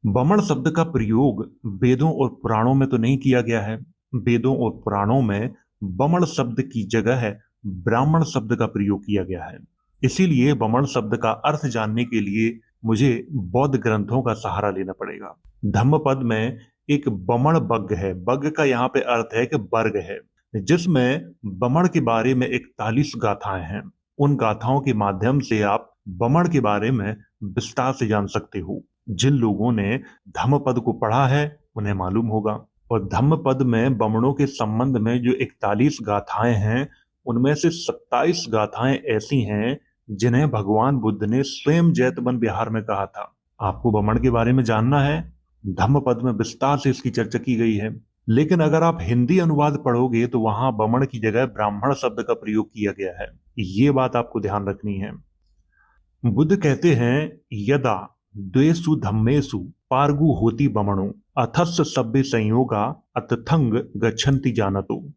बमण शब्द का प्रयोग वेदों और पुराणों में तो नहीं किया गया है। वेदों और पुराणों में बमण शब्द की जगह है ब्राह्मण शब्द का प्रयोग किया गया है। इसीलिए बमण शब्द का अर्थ जानने के लिए मुझे बौद्ध ग्रंथों का सहारा लेना पड़ेगा। धम्मपद में एक बमण बग्ग है। बग्ग का यहाँ पे अर्थ है कि वर्ग है, जिसमें बमण के बारे में 41 गाथाएं हैं। उन गाथाओं के माध्यम से आप बमण के बारे में विस्तार से जान सकते हो। जिन लोगों ने धम्मपद को पढ़ा है उन्हें मालूम होगा। और धम्मपद में बमणों के संबंध में जो 41 गाथाएं हैं, उनमें से 27 गाथाएं ऐसी हैं जिन्हें भगवान बुद्ध ने स्वयं जैतवन विहार में कहा था। आपको बमण के बारे में जानना है, धम्मपद में विस्तार से इसकी चर्चा की गई है। लेकिन अगर आप हिंदी अनुवाद पढ़ोगे तो वहां बमण की जगह ब्राह्मण शब्द का प्रयोग किया गया है। ये बात आपको ध्यान रखनी है। बुद्ध कहते हैं, यदा द्वेषु धम्मेषु पारगु होती बमणो अथस्य सभ्य संयोगा अतथंग गच्छन्ति जानतो।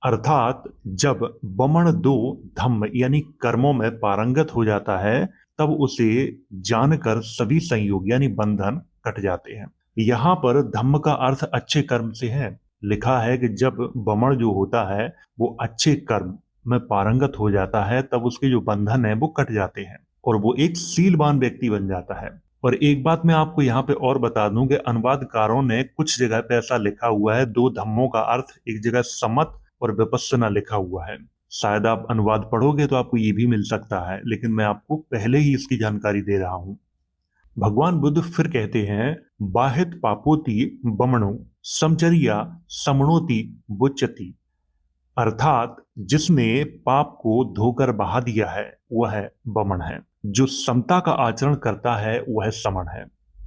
अर्थात जब बमण दो धम्म यानी कर्मों में पारंगत हो जाता है, तब उसे जानकर सभी संयोग यानी बंधन कट जाते हैं। यहाँ पर धम्म का अर्थ अच्छे कर्म से है। लिखा है कि जब बमण जो होता है वो अच्छे कर्म में पारंगत हो जाता है, तब उसके जो बंधन है वो कट जाते हैं और वो एक सीलवान व्यक्ति बन जाता है। और एक बात मैं आपको यहाँ पे और बता दूं कि अनुवादकारों ने कुछ जगह पे ऐसा लिखा हुआ है, दो धम्मों का अर्थ, एक जगह समत और विपस्सना लिखा हुआ है। शायद आप अनुवाद पढ़ोगे तो आपको ये भी मिल सकता है, लेकिन मैं आपको पहले ही इसकी जानकारी दे रहा हूं। भगवान बुद्ध फिर कहते हैं, बाहित पापोति बमणो समचरिया समणोति बुच्यति। अर्थात जिसने पाप को धोकर बहा दिया है वह बमण है, जो समता का आचरण करता है वह समण है।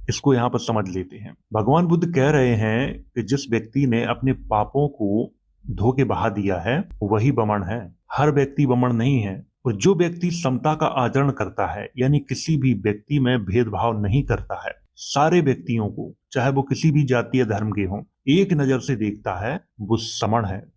इसको यहाँ पर समझ लेते हैं। भगवान बुद्ध कह रहे हैं कि जिस व्यक्ति ने अपने पापों को धो के बहा दिया है वही बमण है। हर व्यक्ति बमण नहीं है। और जो व्यक्ति समता का आचरण करता है, यानी किसी भी व्यक्ति में भेदभाव नहीं करता है, सारे व्यक्तियों को चाहे वो किसी भी जाति या धर्म के हों, एक नजर से देखता है, वो समण है।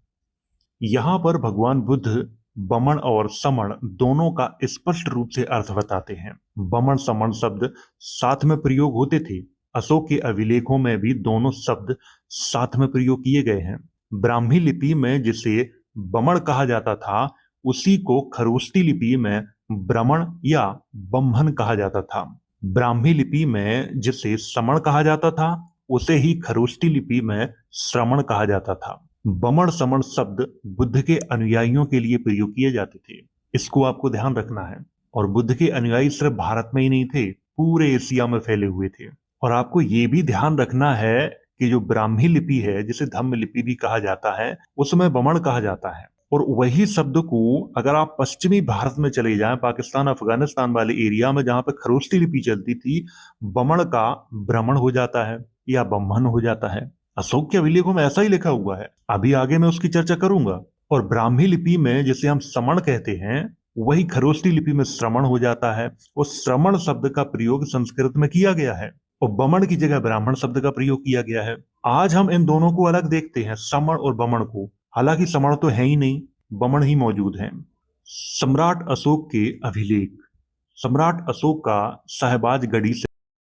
यहाँ पर भगवान बुद्ध बमण और समण दोनों का स्पष्ट रूप से अर्थ बताते हैं। बमण समण शब्द साथ में प्रयोग होते थे। अशोक के अभिलेखों में भी दोनों शब्द साथ में प्रयोग किए गए हैं। ब्राह्मी लिपि में जिसे बमण कहा जाता था, उसी को खरोष्टी लिपि में ब्रमण या बम्हन कहा जाता था। ब्राह्मी लिपि में जिसे समण कहा जाता था, उसे ही खरोष्टी लिपि में श्रमण कहा जाता था। बमण समण शब्द बुद्ध के अनुयायियों के लिए प्रयोग किए जाते थे। इसको आपको ध्यान रखना है। और बुद्ध के अनुयायी सिर्फ भारत में ही नहीं थे, पूरे एशिया में फैले हुए थे। और आपको ये भी ध्यान रखना है कि जो ब्राह्मी लिपि है, जिसे धम्म लिपि भी कहा जाता है, उसमें बमण कहा जाता है। और वही शब्द को अगर आप पश्चिमी भारत में चले जाएं, पाकिस्तान अफगानिस्तान वाले एरिया में जहां पे खरोष्टी लिपि चलती थी, बमण का ब्रह्मण हो जाता है या बम्हन हो जाता है। अशोक के अभिलेखों में ऐसा ही लिखा हुआ है। अभी आगे मैं उसकी चर्चा करूंगा। और ब्राह्मी लिपि में जिसे हम समण कहते हैं, वही खरोष्टी लिपि में श्रमण हो जाता है। और श्रमण शब्द का प्रयोग संस्कृत में किया गया है और बमण की जगह ब्राह्मण शब्द का प्रयोग किया गया है। आज हम इन दोनों को अलग देखते हैं, समण और बमण को। हालांकि समण तो है ही नहीं, बमण ही मौजूद है। सम्राट अशोक के अभिलेख। सम्राट अशोक का शहबाज गढ़ी से